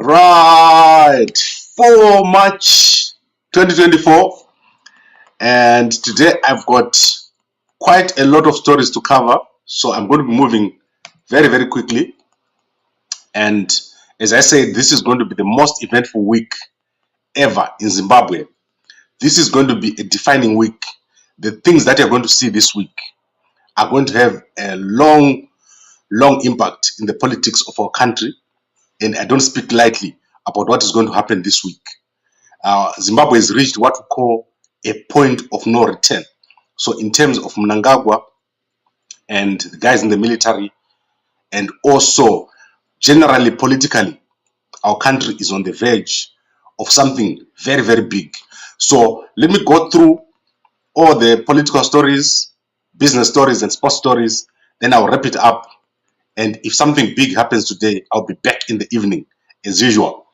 Right, 4 March 2024, and today I've got quite a lot of stories to cover, so I'm going to be moving very quickly. And as I said, this is going to be the most eventful week ever in Zimbabwe. This is going to be a defining week. The things that you're going to see this week are going to have a long impact in the politics of our country, and I don't speak lightly about what is going to happen this week. Zimbabwe has reached what we call a point of no return. So in terms of Mnangagwa and the guys in the military, and also generally politically, our country is on the verge of something very big. So let me go through all the political stories, business stories, and sports stories. Then I'll wrap it up. And if something big happens today, I'll be back in the evening as usual.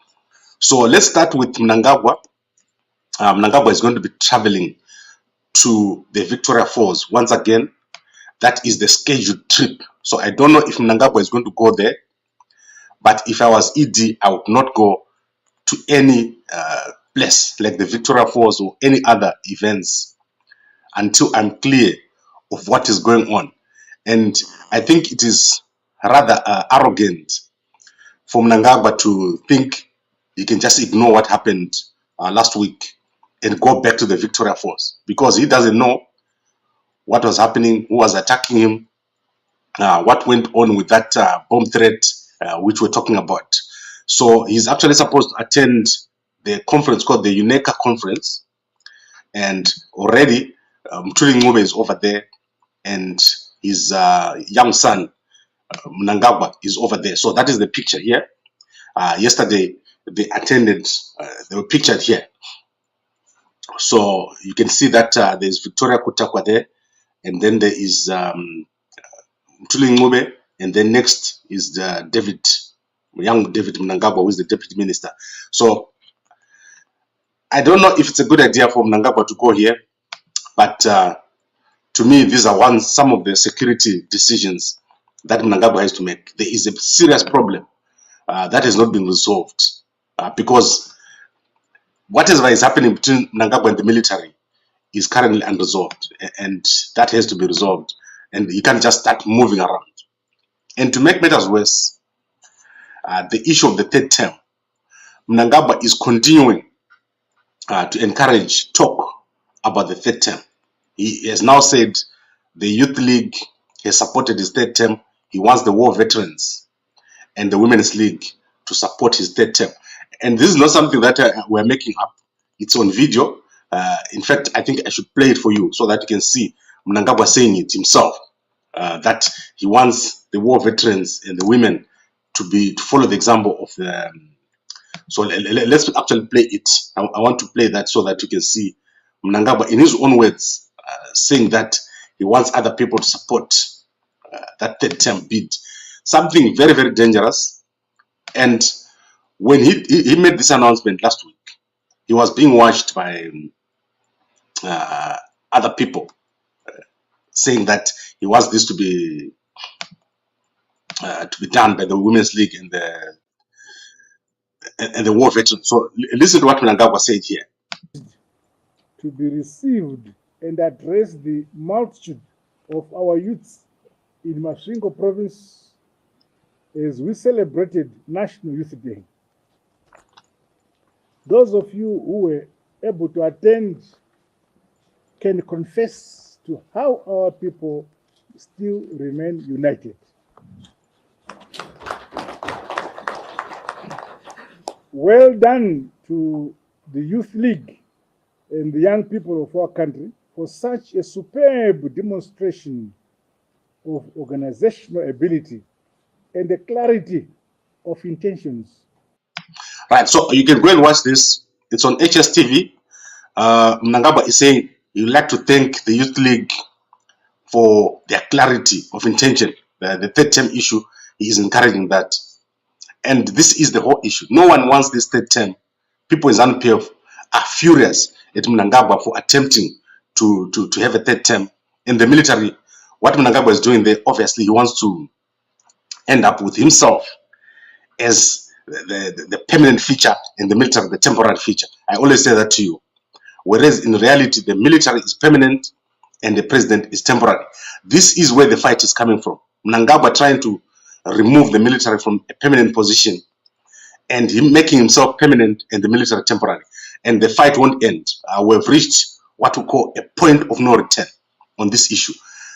So let's start with Mnangagwa. Mnangagwa is going to be traveling to the Victoria Falls once again. That is the scheduled trip. So I don't know if Mnangagwa is going to go there, but if I was ED, I would not go to any place like the Victoria Falls or any other events until I'm clear of what is going on. And I think it is rather arrogant for Mnangagwa to think he can just ignore what happened last week and go back to the Victoria Falls, because he doesn't know what was happening, who was attacking him, what went on with that bomb threat which we're talking about. So he's actually supposed to attend the conference called the UNECA conference, and already Mutare Polytechnic is over there, and his young son Mnangagwa is over there. So that is the picture here. Yesterday they attended, they were pictured here. So you can see that there's Victoria Kutakwa there, and then there is Mutare Polytechnic, and then next is the young David Mnangagwa, who is the deputy minister. So I don't know if it's a good idea for Mnangagwa to go here, but to me, these are some of the security decisions that Mnangagwa has to make. There is a serious problem that has not been resolved because whatever is happening between Mnangagwa and the military is currently unresolved, and that has to be resolved. And you can't just start moving around. And to make matters worse, the issue of the third term, Mnangagwa is continuing to encourage talk about the third term. He has now said the Youth League has supported his third term. He wants the war veterans and the Women's League to support his third term. And this is not something that we're making up. It's on video. In fact, I think I should play it for you so that you can see Mnangagwa saying it himself, that he wants the war veterans and the women to follow the example of the... So let's actually play it. I want to play that so that you can see Mnangagwa in his own words saying that he wants other people to support that third term bid. Something very dangerous. And when he made this announcement last week, he was being watched by other people saying that he wants this to be done by the Women's League and the war veterans. So listen to what Mnangagwa said here. To be received and address the multitude of our youths in Masvingo province as we celebrated National Youth Day. Those of you who were able to attend can confess to how our people still remain united. Well done to the Youth League and the young people of our country for such a superb demonstration of organizational ability and the clarity of intentions. Right, so you can go and watch this. It's on HSTV. Mnangagwa is saying he would like to thank the Youth League for their clarity of intention. The third term issue, he is encouraging that. And this is the whole issue. No one wants this third term. People in ZANU-PF are furious at Mnangagwa for attempting to have a third term. In the military, what Mnangagwa is doing there, obviously he wants to end up with himself as the permanent feature and the military the temporary feature. I always say that to you. Whereas in reality, the military is permanent and the president is temporary. This is where the fight is coming from. Mnangagwa trying to remove the military from a permanent position and him making himself permanent and the military temporary. And the fight won't end. We've reached what we call a point of no return on this issue.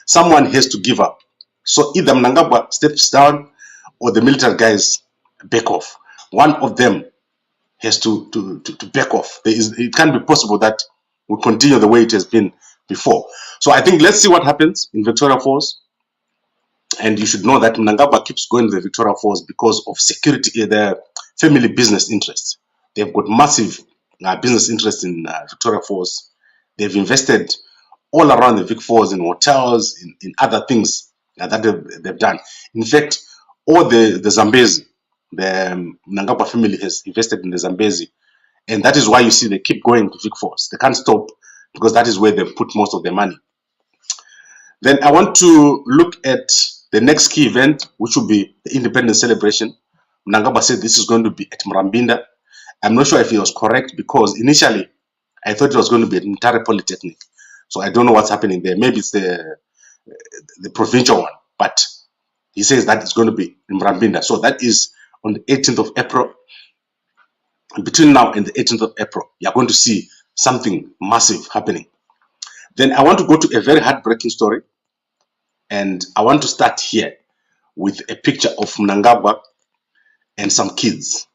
Someone has to give up. So either Mnangagwa steps down or the military guys back off. One of them has to back off. It can't be possible that we continue the way it has been before. So I think let's see what happens in Victoria Falls. And you should know that Mnangagwa keeps going to the Victoria Falls because of security, their family business interests. They've got massive business interests in Victoria Falls. They've invested all around the Vic Falls in hotels, in other things that they've done. In fact, all the Zambezi, the Mnangagwa family has invested in the Zambezi. And that is why you see they keep going to Vic Falls. They can't stop because that is where they put most of their money. Then I want to look at the next key event, which will be the independence celebration. Mnangagwa said this is going to be at Murambinda. I'm not sure if he was correct because initially I thought it was going to be at Mutare Polytechnic. So I don't know what's happening there. Maybe it's the provincial one, but he says that it's going to be in Murambinda. So that is on the 18th of April. Between now and the 18th of April, you're going to see something massive happening. Then I want to go to a very heartbreaking story. And I want to start here with a picture of Mnangagwa and some kids.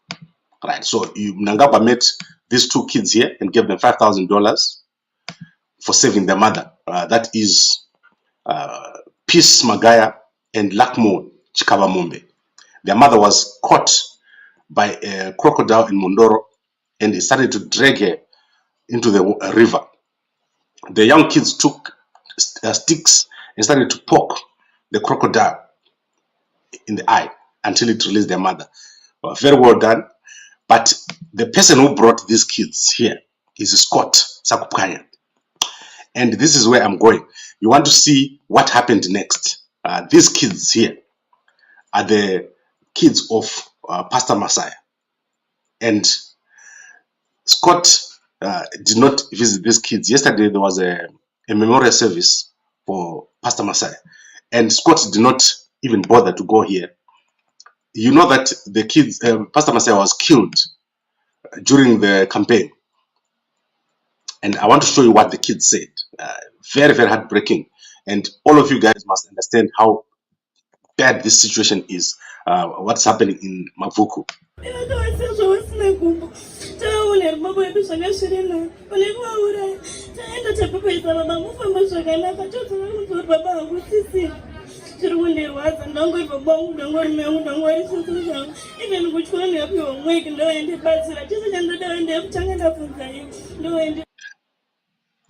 Right. So Mnangagwa met these two kids here and gave them $5,000 for saving their mother. That is Peace Magaya and Lakmo Chikabamombe. Their mother was caught by a crocodile in Mondoro and they started to drag her into the river. The young kids took sticks and started to poke the crocodile in the eye until it released their mother. Very well done. But the person who brought these kids here is Scott Sakupkanya. And this is where I'm going. You want to see what happened next. These kids here are the kids of Pastor Messiah. And Scott did not visit these kids. Yesterday there was a memorial service for Pastor Messiah. And Scott did not even bother to go here. You know that the kids, Pastor Messiah was killed during the campaign. And I want to show you what the kids said. Very, very heartbreaking. And all of you guys must understand how bad this situation is. What's happening in Mavuku.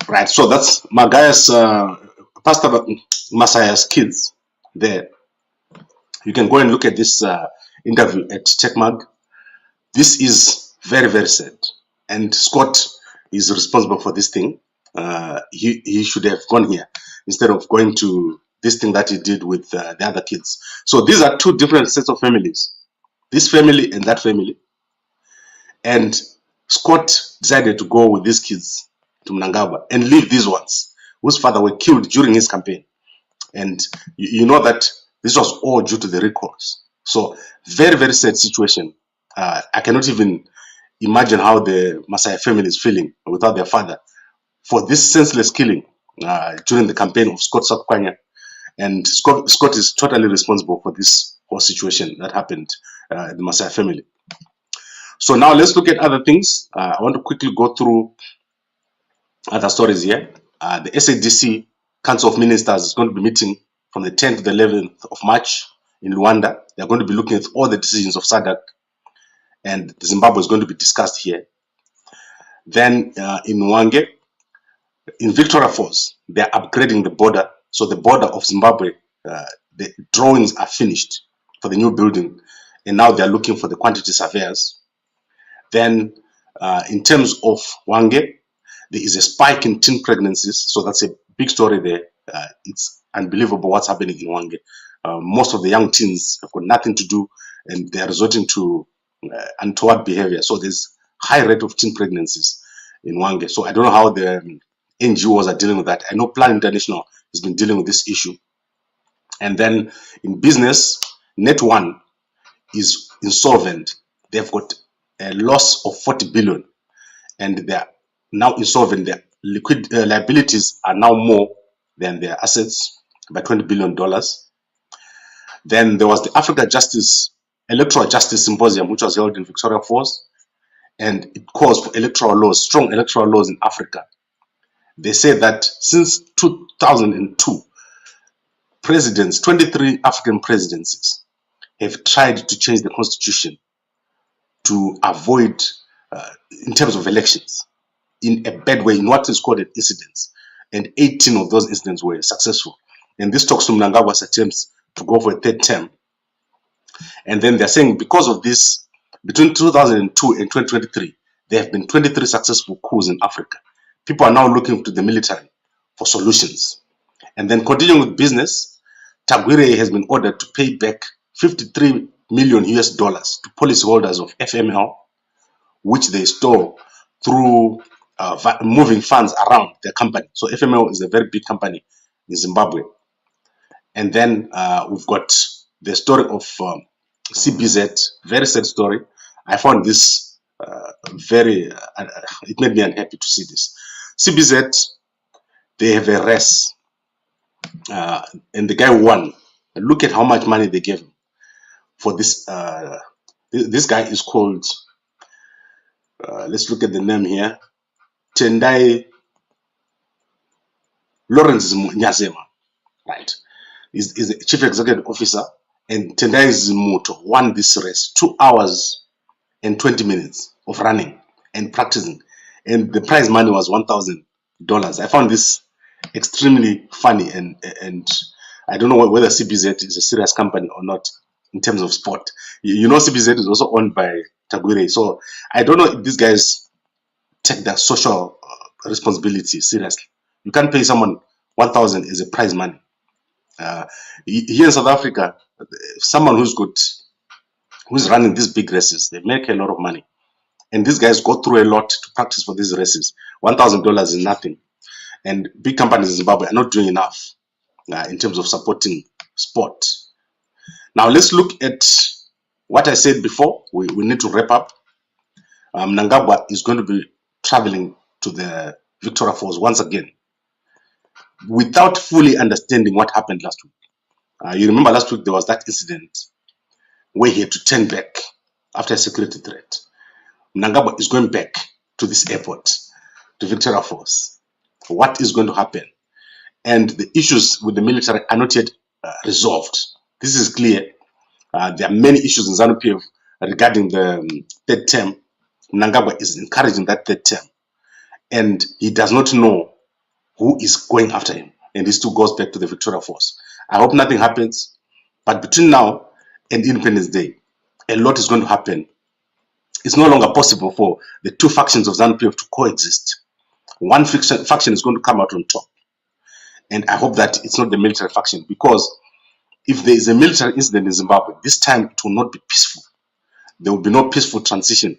Right, so that's Magaya's, Pastor Messiah's kids there. You can go and look at this interview at Checkmark. This is very, very sad. And Scott is responsible for this thing. He should have gone here instead of going to this thing that he did with the other kids. So these are two different sets of families. This family and that family. And Scott decided to go with these kids to Mnangagwa and leave these ones whose father were killed during his campaign. And you know that this was all due to the recalls. So very, very sad situation. I cannot even imagine how the Messiah family is feeling without their father for this senseless killing during the campaign of Scott Sakupkanya. And Scott is totally responsible for this whole situation that happened in the Messiah family. So now let's look at other things. I want to quickly go through other stories here. The SADC Council of Ministers is going to be meeting from the 10th to the 11th of March in Luanda. They're going to be looking at all the decisions of SADC, and Zimbabwe is going to be discussed here. Then in Hwange, in Victoria Falls, they're upgrading the border. So the border of Zimbabwe, the drawings are finished for the new building, and now they're looking for the quantity surveyors. Then in terms of Hwange, there is a spike in teen pregnancies. So that's a big story there. It's unbelievable what's happening in Hwange. Most of the young teens have got nothing to do, and they're resorting to untoward behavior. So there's high rate of teen pregnancies in Hwange. So I don't know how the NGOs are dealing with that. I know Plan International has been dealing with this issue. And then in business, Net One is insolvent. They've got a loss of 40 billion, and they're now insolvent. Their liquid liabilities are now more than their assets by $20 billion. Then there was the Africa Electoral Justice Symposium, which was held in Victoria Falls, and it calls for electoral laws, strong electoral laws in Africa. They say that since 2002, 23 African presidencies have tried to change the constitution to avoid, in terms of elections, in a bad way, in what is called an incidents. And 18 of those incidents were successful. And this talks to Mnangagwa's attempts to go for a third term. And then they're saying because of this, between 2002 and 2023, there have been 23 successful coups in Africa. People are now looking to the military for solutions. And then continuing with business, Tagwire has been ordered to pay back 53 million US dollars to policyholders of FML, which they store through moving funds around their company. So FML is a very big company in Zimbabwe. And then we've got the story of CBZ, very sad story. I found this it made me unhappy to see this. CBZ, they have a race, and the guy won. And look at how much money they gave him for this. This guy is called, let's look at the name here, Tendai Lawrence Nyazema, right? Is the chief executive officer, and Tendai Zimuto won this race 2 hours and 20 minutes of running and practicing, and the prize money was $1,000. I found this extremely funny, and I don't know whether CBZ is a serious company or not in terms of sport. You know, CBZ is also owned by Tagwire, so I don't know if these guys take their social responsibility seriously. You can't pay someone 1,000 as a prize money. Here in South Africa, someone who's running these big races, they make a lot of money, and these guys go through a lot to practice for these races. $1,000 is nothing, and big companies in Zimbabwe are not doing enough in terms of supporting sport. Now let's look at what I said before. We need to wrap up. Mnangagwa is going to be traveling to the Victoria Falls once again, without fully understanding what happened last week. You remember last week there was that incident where he had to turn back after a security threat. Mnangagwa is going back to this airport, to Victoria Falls. What is going to happen? And the issues with the military are not yet resolved. This is clear. There are many issues in ZANU-PF regarding the third term. Mnangagwa is encouraging that third term, and he does not know who is going after him, and this too goes back to the Victoria Falls. I hope nothing happens, but between now and Independence Day, a lot is going to happen. It's no longer possible for the two factions of ZANU-PF to coexist. One faction is going to come out on top, and I hope that it's not the military faction, because if there is a military incident in Zimbabwe, this time it will not be peaceful. There will be no peaceful transition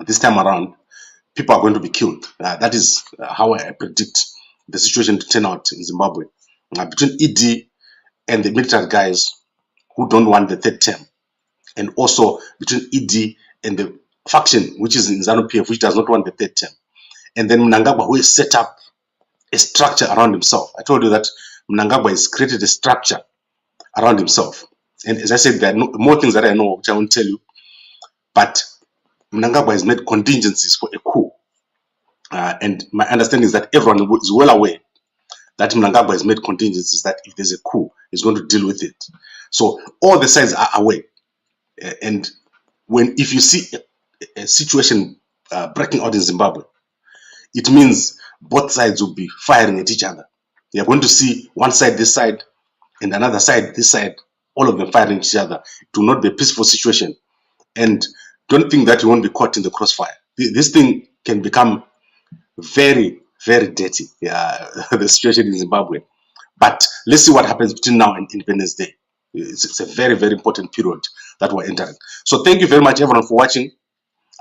this time around. People are going to be killed. That is how I predict the situation to turn out in Zimbabwe. Between ED and the military guys who don't want the third term, and also between ED and the faction which is in ZANU-PF, which does not want the third term, and then Mnangagwa, who has set up a structure around himself. I told you that Mnangagwa has created a structure around himself, and as I said, there are more things that I know which I won't tell you, but Mnangagwa has made contingencies for a coup, and my understanding is that everyone is well aware that Mnangagwa has made contingencies that if there's a coup, he's going to deal with it. So all the sides are aware, and if you see a situation breaking out in Zimbabwe, it means both sides will be firing at each other. You're going to see one side this side and another side this side, all of them firing at each other. It will not be a peaceful situation, and don't think that you won't be caught in the crossfire. This thing can become very, very dirty, the situation in Zimbabwe. But let's see what happens between now and Independence Day. It's a very, very important period that we're entering. So thank you very much, everyone, for watching.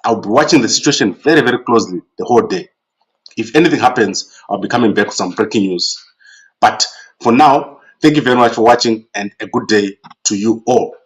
I'll be watching the situation very, very closely the whole day. If anything happens, I'll be coming back with some breaking news. But for now, thank you very much for watching, and a good day to you all.